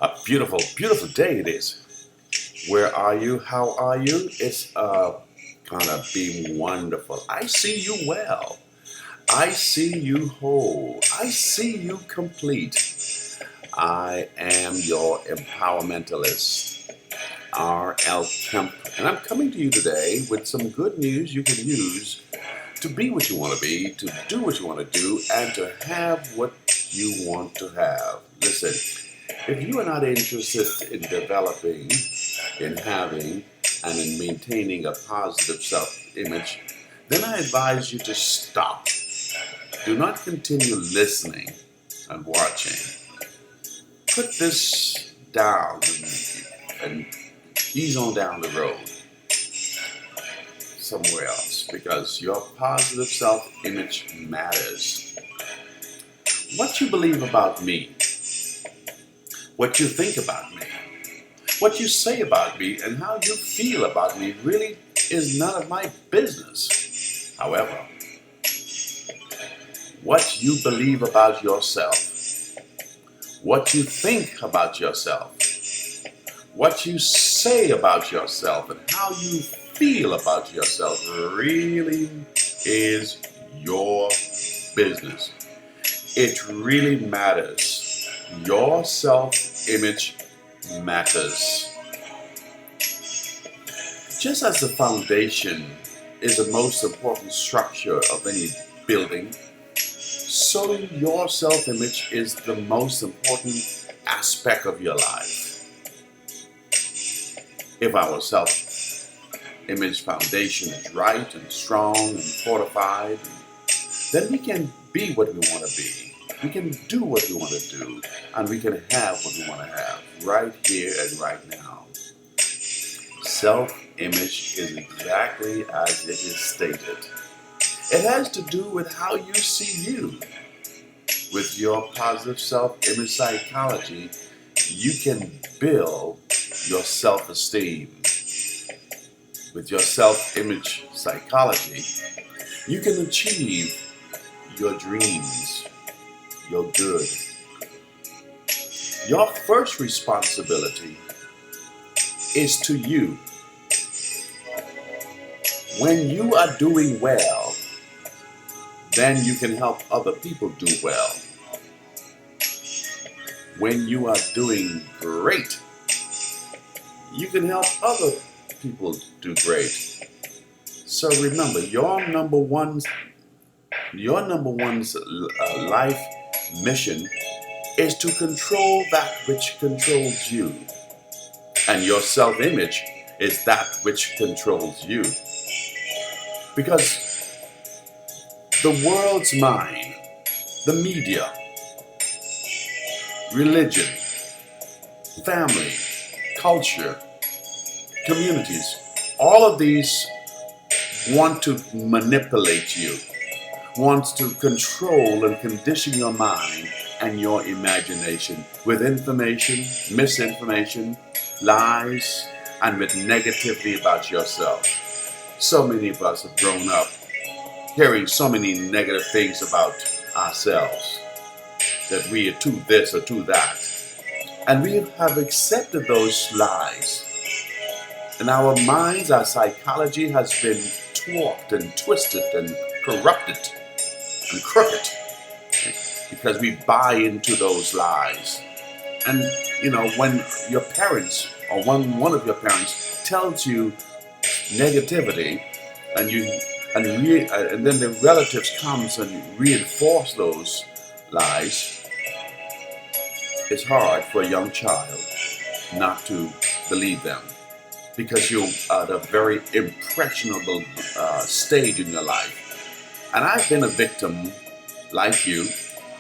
A beautiful, beautiful day it is. Where are you? How are you? It's gonna be wonderful. I see you well. I see you whole. I see you complete. I am your empowermentalist, RLKemp, and I'm coming to you today with some good news you can use to be what you want to be, to do what you want to do, and to have what you want to have. Listen, if you are not interested in developing, in having, and in maintaining a positive self-image, then I advise you to stop. Do not continue listening and watching. Put this down and ease on down the road somewhere else, because your positive self-image matters. What you believe about me, what you think about me, what you say about me, and how you feel about me really is none of my business. However, what you believe about yourself, what you think about yourself, what you say about yourself, and how you feel about yourself really is your business. It really matters. Your self-image matters. Just as the foundation is the most important structure of any building, so your self-image is the most important aspect of your life. If our self-image foundation is right and strong and fortified, then we can be what we want to be. We can do what we want to do, and we can have what we want to have right here and right now. Self-image is exactly as it is stated. It has to do with how you see you. With your positive self-image psychology, you can build your self-esteem. With your self-image psychology, you can achieve your dreams, your good. Your first responsibility is to you. When you are doing well, then you can help other people do well. When you are doing great, you can help other people do great. So remember, your number one's life mission is to control that which controls you. And your self-image is that which controls you. Because the world's mind, the media, religion, family, culture, communities, all of these want to manipulate you, wants to control and condition your mind and your imagination with information, misinformation, lies, and with negativity about yourself. So many of us have grown up hearing so many negative things about ourselves, that we are too this or too that. And we have accepted those lies. And our minds, our psychology has been warped and twisted and corrupted and crooked because we buy into those lies. And when your parents or one of your parents tells you negativity, and then the relatives comes and reinforce those lies, it's hard for a young child not to believe them, because you're at a very impressionable stage in your life. And I've been a victim like you.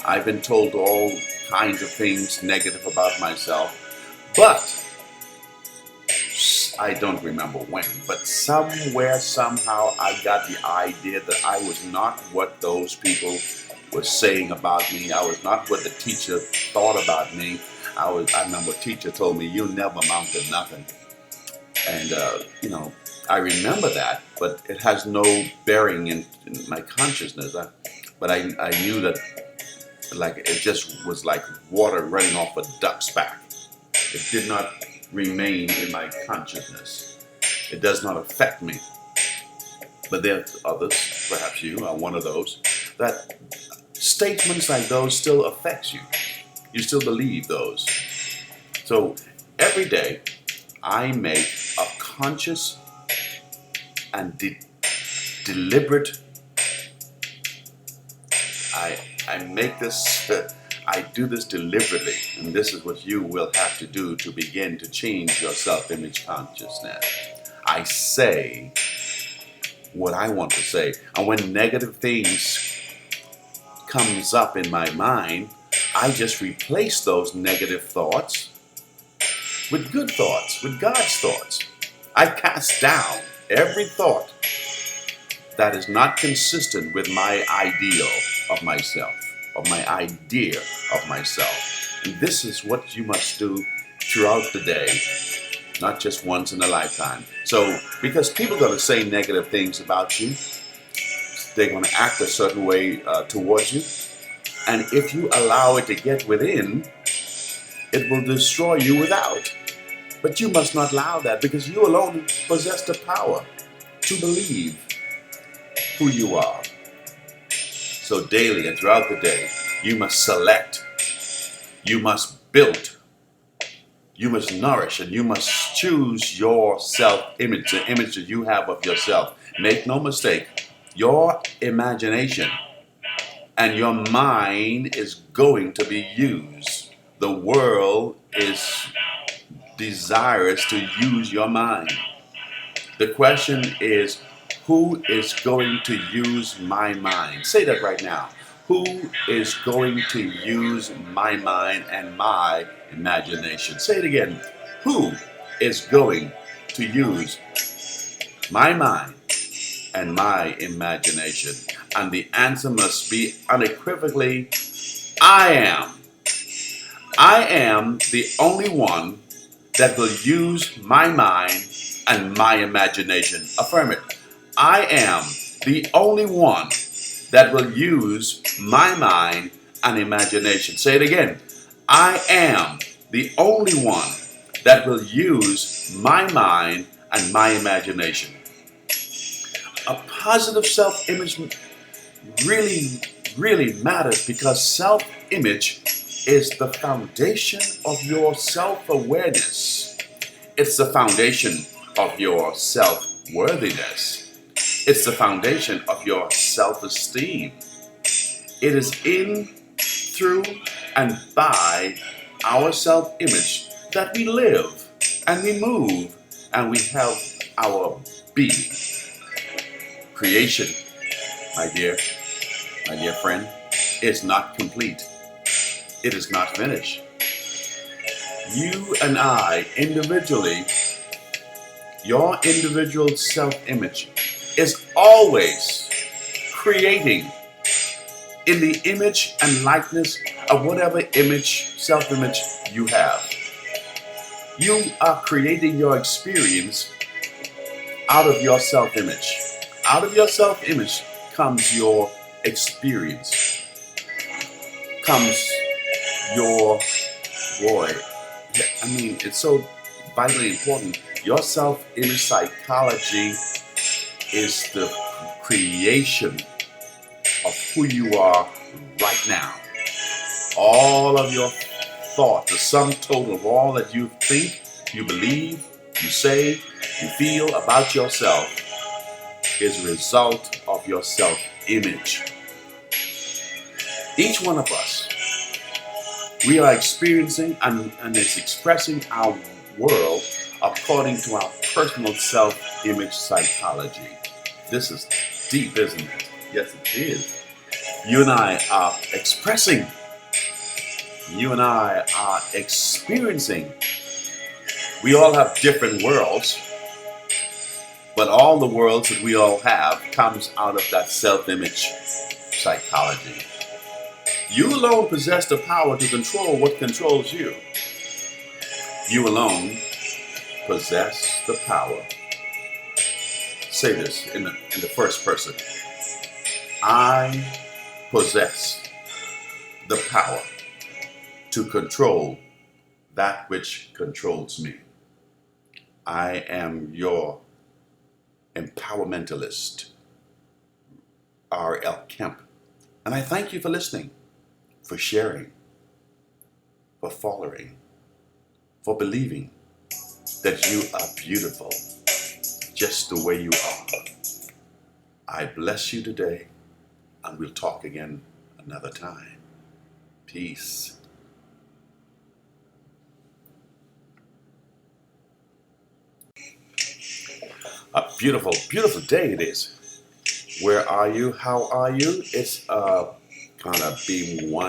I've been told all kinds of things negative about myself, but I don't remember when, but somewhere, somehow, I got the idea that I was not what those people were saying about me. I was not what the teacher thought about me. I remember a teacher told me, "You never amount to nothing." And, I remember that, but it has no bearing in my consciousness. But I knew that, like, it just was like water running off a duck's back. It did not remain in my consciousness. It does not affect me. But there are others, perhaps you are one of those, that statements like those still affect you. You still believe those. So every day I make a conscious and deliberate. I make this. I do this deliberately, and this is what you will have to do to begin to change your self-image consciousness. I say what I want to say, and when negative things comes up in my mind, I just replace those negative thoughts with good thoughts, with God's thoughts. I cast down every thought that is not consistent with my ideal of myself, of my idea of myself. And this is what you must do throughout the day, not just once in a lifetime. So, because people are going to say negative things about you, they're going to act a certain way towards you, and if you allow it to get within, it will destroy you without. But you must not allow that, because you alone possess the power to believe who you are. So daily and throughout the day, you must select, you must build, you must nourish, and you must choose your self-image, the image that you have of yourself. Make no mistake, your imagination and your mind is going to be used. The world is desirous to use your mind. The question is, who is going to use my mind? Say that right now. Who is going to use my mind and my imagination? Say it again. Who is going to use my mind and my imagination? And the answer must be unequivocally, I am. I am the only one that will use my mind and my imagination. Affirm it. I am the only one that will use my mind and imagination. Say it again. I am the only one that will use my mind and my imagination. A positive self-image really matters, because self-image is the foundation of your self-awareness. It's the foundation of your self-worthiness. It's the foundation of your self-esteem. It is in, through, and by our self-image that we live, and we move, and we have our being. Creation, my dear friend, is not complete. It is not finished. You and I individually, your individual self-image is always creating in the image and likeness of whatever image, self-image you have. You are creating your experience out of your self-image. Out of your self-image comes your experience, comes your, it's so vitally important. Your self-image psychology is the creation of who you are right now. All of your thoughts, the sum total of all that you think, you believe, you say, you feel about yourself is a result of your self-image. Each one of us, we are experiencing and it's expressing our world according to our personal self-image psychology. This is deep, isn't it? Yes, it is. You and I are expressing. You and I are experiencing. We all have different worlds, but all the worlds that we all have comes out of that self-image psychology. You alone possess the power to control what controls you. You alone possess the power. Say this in the first person. I possess the power to control that which controls me. I am your empowermentalist, RLKemp. And I thank you for listening, for sharing, for following, for believing that you are beautiful just the way you are. I bless you today, and we'll talk again another time. Peace. A beautiful, beautiful day it is. Where are you? How are you? It's kind of being one.